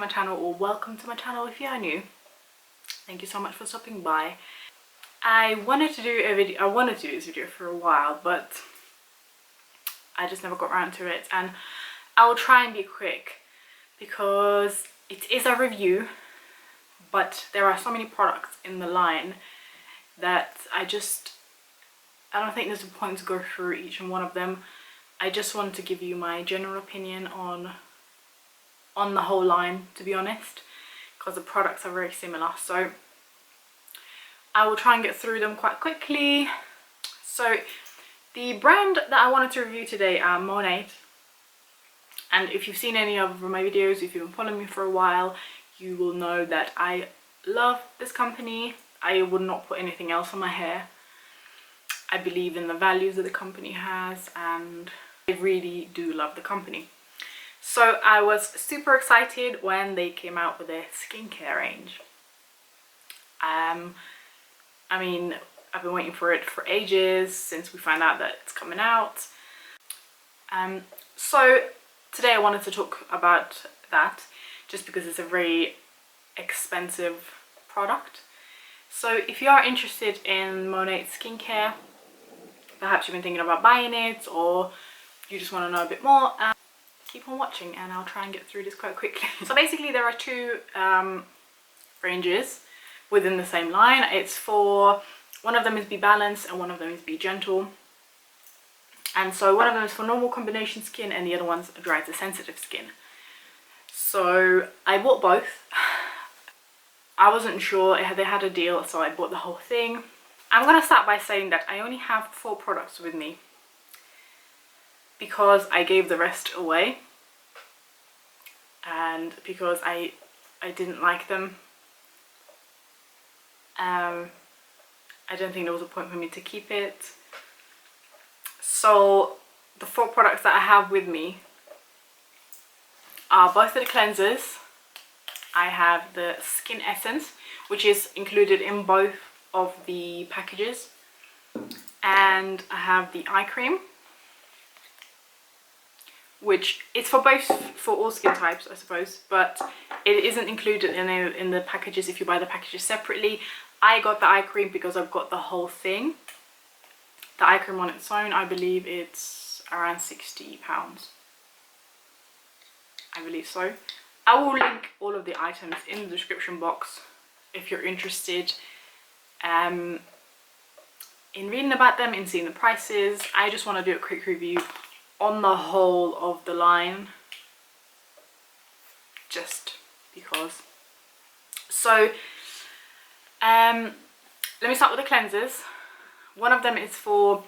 my channel, or welcome to my channel if you are new. Thank you so much for stopping by. I wanted to do this video for a while, but I just never got around to it, and I will try and be quick because it is a review, but there are so many products in the line that I don't think there's a point to go through each and one of them. I just want to give you my general opinion on the whole line, to be honest, because the products are very similar. So I will try and get through them quite quickly. So the brand that I wanted to review today are MONAT. And if you've seen any of my videos, if you've been following me for a while, you will know that I love this company. I would not put anything else on my hair. I believe in the values that the company has, and I really do love the company. So I was super excited when they came out with their skincare range. I mean, I've been waiting for it for ages, since we found out that it's coming out. So today I wanted to talk about that, just because it's a very expensive product. So if you are interested in MONAT skincare, perhaps you've been thinking about buying it, or you just want to know a bit more, keep on watching and I'll try and get through this quite quickly. So basically there are two ranges within the same line. It's for, one of them is Be Balanced and one of them is Be Gentle. And so one of them is for normal combination skin and the other one's dry to sensitive skin. So I bought both. I wasn't sure, they had a deal, so I bought the whole thing. I'm going to start by saying that I only have 4 products with me because I gave the rest away, and because I didn't like them. I don't think there was a point for me to keep it. So the 4 products that I have with me are both of the cleansers. I have the Skin Essence, which is included in both of the packages, and I have the eye cream, which is for all skin types, I suppose, but it isn't included in the packages if you buy the packages separately. I got the eye cream because I've got the whole thing. The eye cream on its own, I believe it's around £60. I believe so. I will link all of the items in the description box if you're interested in reading about them, in seeing the prices. I just want to do a quick review on the whole of the line, just because. So let me start with the cleansers. One of them is for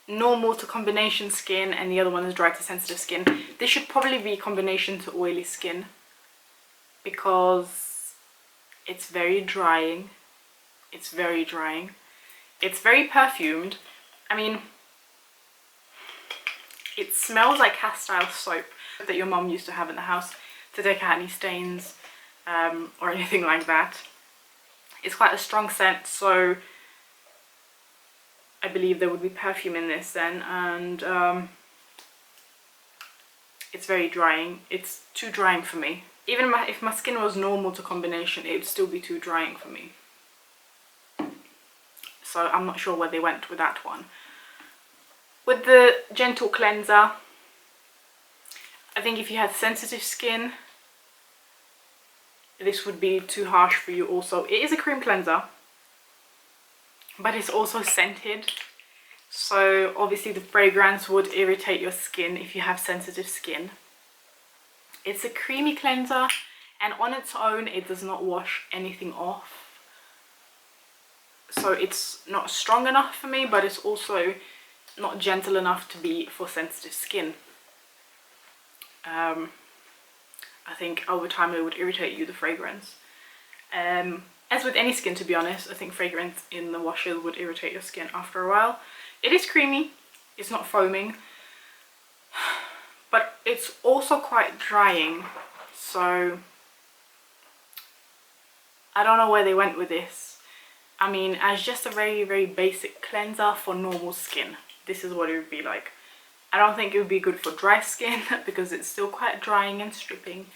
normal to combination skin and the other one is dry to sensitive skin. This should probably be combination to oily skin because it's very drying. It's very drying. It's very perfumed. I mean, it smells like cast-iron soap that your mum used to have in the house to take out any stains or anything like that. It's quite a strong scent, so I believe there would be perfume in this then, and it's very drying. It's too drying for me. Even if my skin was normal to combination, it would still be too drying for me. So I'm not sure where they went with that one. With the Gentle Cleanser, I think if you had sensitive skin, this would be too harsh for you also. It is a cream cleanser, but it's also scented. So obviously the fragrance would irritate your skin if you have sensitive skin. It's a creamy cleanser, and on its own it does not wash anything off. So it's not strong enough for me, but it's also not gentle enough to be for sensitive skin. I think over time it would irritate you, the fragrance. As with any skin, to be honest, I think fragrance in the washes would irritate your skin after a while. It is creamy, it's not foaming, but it's also quite drying. So I don't know where they went with this. I mean, as just a very, very basic cleanser for normal skin, this is what it would be like. I don't think it would be good for dry skin because it's still quite drying and stripping.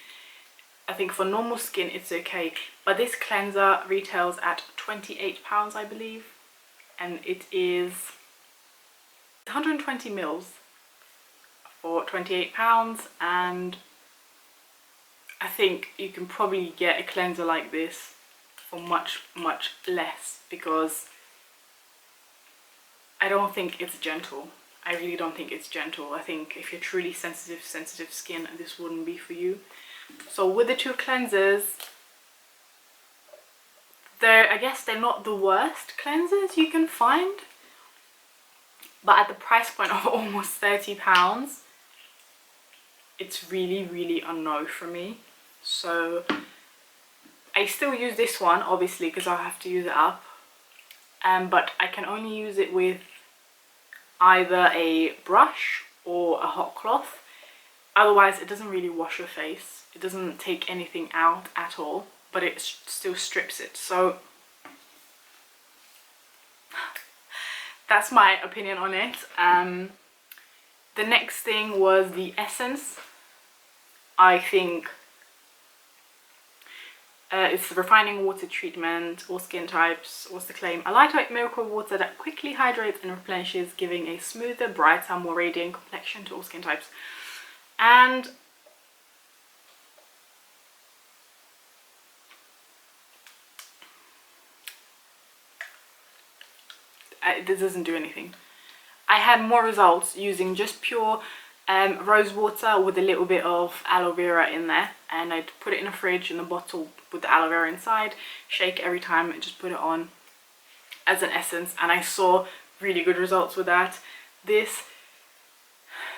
I think for normal skin it's okay, but this cleanser retails at £28, I believe, and it is 120 mils for £28, and I think you can probably get a cleanser like this for much less, because I don't think it's gentle. I really don't think it's gentle. I think if you're truly sensitive skin, this wouldn't be for you. So with the two cleansers, I guess they're not the worst cleansers you can find, but at the price point of almost £30, it's really a no for me. So I still use this one, obviously, because I have to use it up, but I can only use it with either a brush or a hot cloth. Otherwise it doesn't really wash your face. It doesn't take anything out at all, but it still strips it. So that's my opinion on it. The next thing was the essence. I think it's the refining water treatment, all skin types. What's the claim? A lightweight miracle water that quickly hydrates and replenishes, giving a smoother, brighter, more radiant complexion to all skin types. And this doesn't do anything. I had more results using just pure rose water with a little bit of aloe vera in there, and I'd put it in a fridge in a bottle with the aloe vera inside, shake every time and just put it on as an essence, and I saw really good results with that. This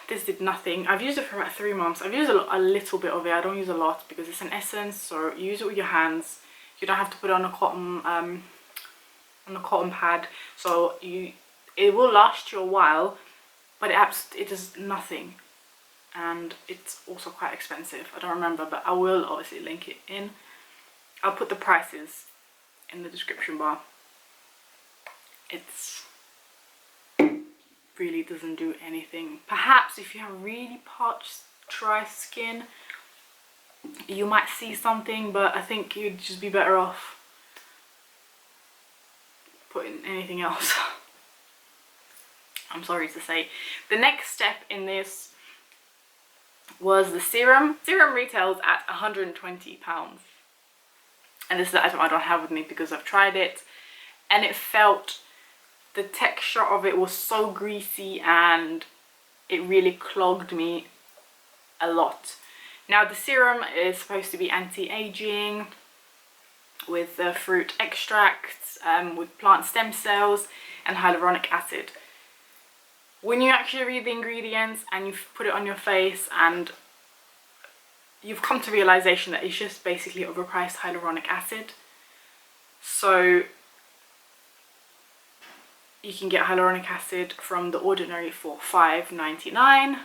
did nothing. I've used it for about 3 months. I've used a little bit of it. I don't use a lot because it's an essence, so you use it with your hands. You don't have to put it on a cotton pad, so it will last you a while, but it does nothing, and it's also quite expensive. I don't remember, but I will obviously link it in. I'll put the prices in the description bar. It's really doesn't do anything. Perhaps if you have really parched, dry skin, you might see something, but I think you'd just be better off putting anything else. I'm sorry to say. The next step in this was the serum. Serum retails at £120, and this is the item I don't have with me because I've tried it, and it felt, the texture of it was so greasy and it really clogged me a lot. Now the serum is supposed to be anti-aging with fruit extracts, with plant stem cells and hyaluronic acid. When you actually read the ingredients and you've put it on your face, and you've come to realization that it's just basically overpriced hyaluronic acid. So you can get hyaluronic acid from The Ordinary for $5.99,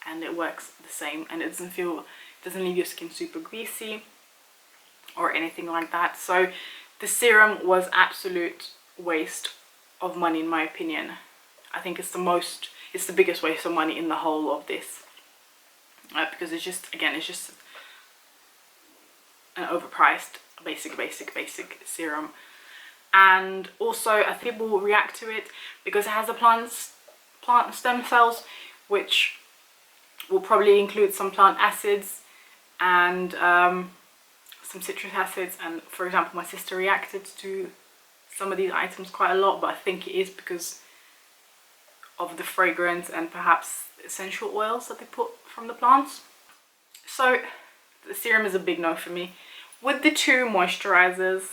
and it works the same, and it doesn't leave your skin super greasy or anything like that. So the serum was absolute waste of money in my opinion. I think it's the biggest waste of money in the whole of this, because it's just, again, it's just an overpriced basic serum. And also I think people will react to it because it has the plant stem cells, which will probably include some plant acids and some citric acids. And for example, my sister reacted to some of these items quite a lot, but I think it is because of the fragrance and perhaps essential oils that they put from the plants. So the serum is a big no for me. With the two moisturizers,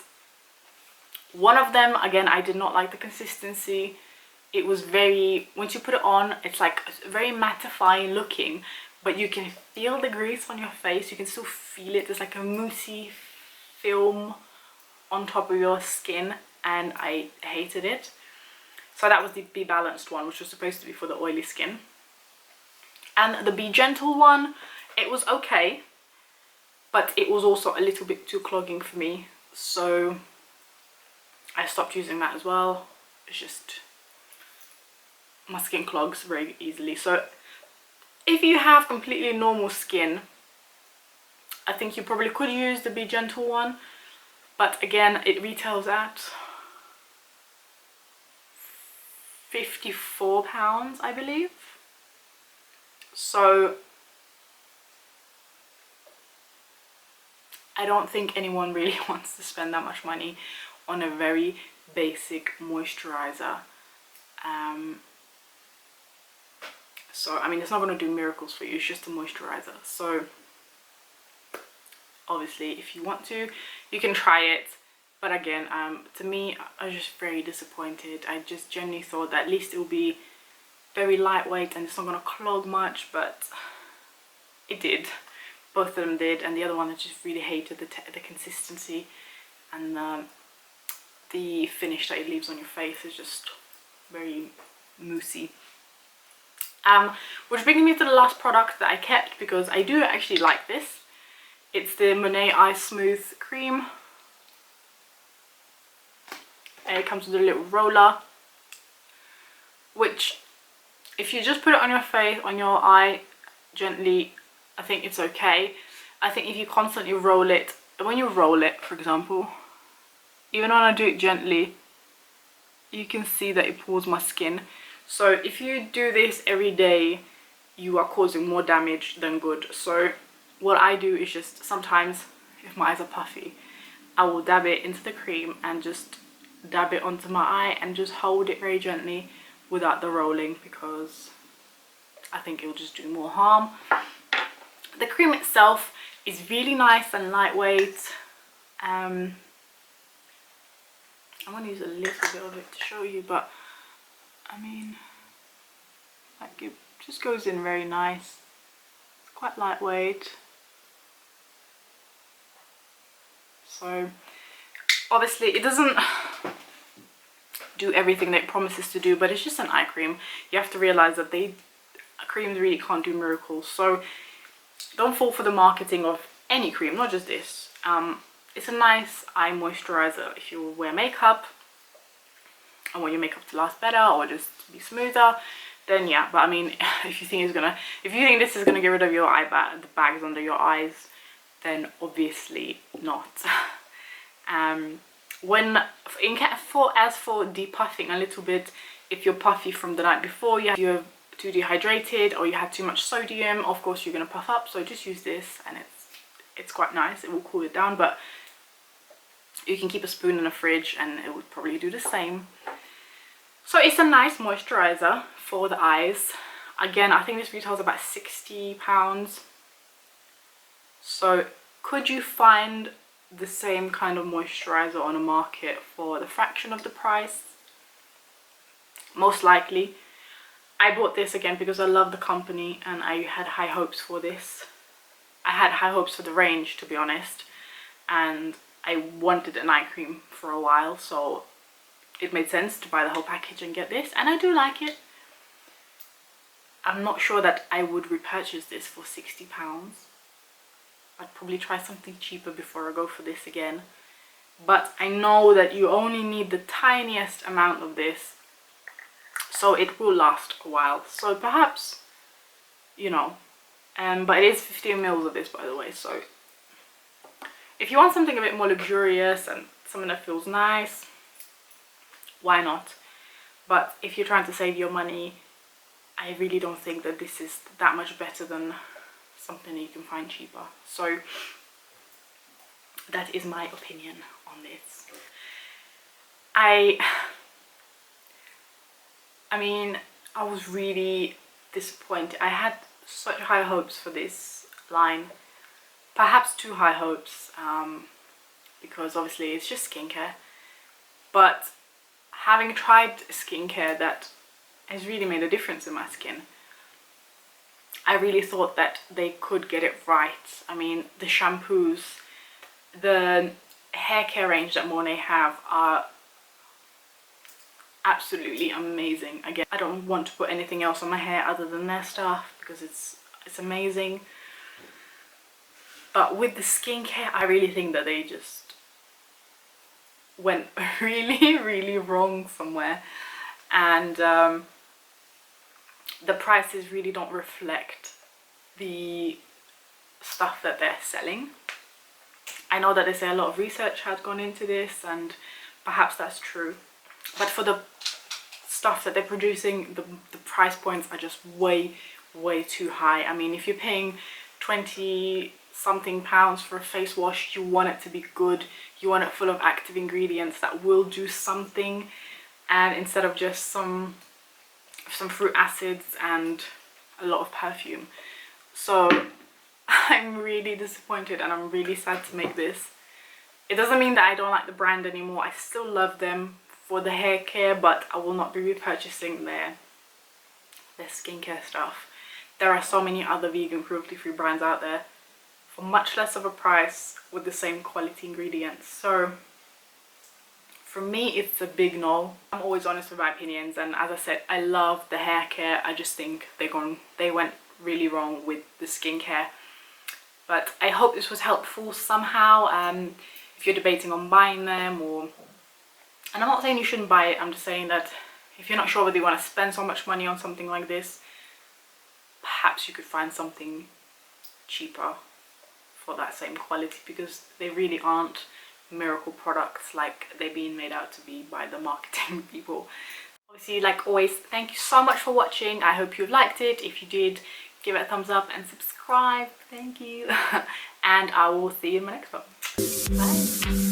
one of them, again, I did not like the consistency. It was very, once you put it on, it's like very mattifying looking, but you can feel the grease on your face. You can still feel it. There's like a moussey film on top of your skin, and I hated it. So that was the Be Balanced one, which was supposed to be for the oily skin. And the Be Gentle one, it was okay, but it was also a little bit too clogging for me, so I stopped using that as well. It's just, my skin clogs very easily. So if you have completely normal skin, I think you probably could use the Be Gentle one, but again, it retails at £54, I believe. So I don't think anyone really wants to spend that much money on a very basic moisturizer. So I mean, it's not going to do miracles for you, it's just a moisturizer. So obviously if you want to, you can try it, but again, to me, I was just very disappointed. I just genuinely thought that at least it will be very lightweight and it's not going to clog much, but it did. Both of them did, and the other one I just really hated the consistency, and the finish that it leaves on your face is just very moussey. Which brings me to the last product that I kept, because I do actually like this. It's the MONAT Eye Smooth Cream. And it comes with a little roller, which if you just put it on your face, on your eye gently, I think it's okay. I think if you constantly roll it, when you roll it, for example, even when I do it gently, you can see that it pulls my skin. So if you do this every day, you are causing more damage than good. So what I do is just sometimes, if my eyes are puffy, I will dab it into the cream and just dab it onto my eye and just hold it very gently without the rolling, because I think it will just do more harm. The cream itself is really nice and lightweight. I'm going to use a little bit of it to show you, but I mean, like, it just goes in very nice. It's quite lightweight. So obviously it doesn't do everything that it promises to do, but it's just an eye cream. You have to realize that creams really can't do miracles. So don't fall for the marketing of any cream, not just this. It's a nice eye moisturizer if you wear makeup and want your makeup to last better or just be smoother, then yeah. But I mean, if you think this is gonna get rid of your the bags under your eyes, then obviously not. As for depuffing a little bit, if you're puffy from the night before, you're too dehydrated or you had too much sodium, of course you're gonna puff up. So just use this, and it's quite nice. It will cool it down, but you can keep a spoon in the fridge and it would probably do the same. So it's a nice moisturizer for the eyes. Again, I think this retails about £60. So could you find the same kind of moisturizer on the market for the fraction of the price? Most likely. I bought this again because I love the company and I had high hopes for this. I had high hopes for the range, to be honest, and I wanted an eye cream for a while, so it made sense to buy the whole package and get this, and I do like it. I'm not sure that I would repurchase this for £60. I'd probably try something cheaper before I go for this again, but I know that you only need the tiniest amount of this, so it will last a while. So perhaps, you know, but it is 15 mils of this, by the way, so if you want something a bit more luxurious and something that feels nice, why not? But if you're trying to save your money, I really don't think that this is that much better than something you can find cheaper. So that is my opinion on this. I mean, I was really disappointed. I had such high hopes for this line, perhaps too high hopes, because obviously it's just skincare, but having tried skincare that has really made a difference in my skin, I really thought that they could get it right. I mean, the shampoos, the hair care range that MONAT have are absolutely amazing. Again, I don't want to put anything else on my hair other than their stuff because it's amazing. But with the skincare, I really think that they just went really wrong somewhere, and the prices really don't reflect the stuff that they're selling. I know that they say a lot of research has gone into this, and perhaps that's true, but for the stuff that they're producing, the price points are just way too high. I mean, if you're paying 20 something pounds for a face wash, you want it to be good, you want it full of active ingredients that will do something, and instead of just some fruit acids and a lot of perfume. So I'm really disappointed, and I'm really sad to make this. It doesn't mean that I don't like the brand anymore. I still love them for the hair care, but I will not be repurchasing their skincare stuff. There are so many other vegan cruelty-free brands out there for much less of a price with the same quality ingredients. So for me, it's a big no. I'm always honest with my opinions, and as I said, I love the hair care. I just think they went really wrong with the skincare. But I hope this was helpful somehow. If you're debating on buying them, and I'm not saying you shouldn't buy it, I'm just saying that if you're not sure whether you want to spend so much money on something like this, perhaps you could find something cheaper for that same quality, because they really aren't miracle products like they're being made out to be by the marketing people. Obviously, like always, thank you so much for watching. I hope you liked it. If you did, give it a thumbs up and subscribe. Thank you. And I will see you in my next one. Bye.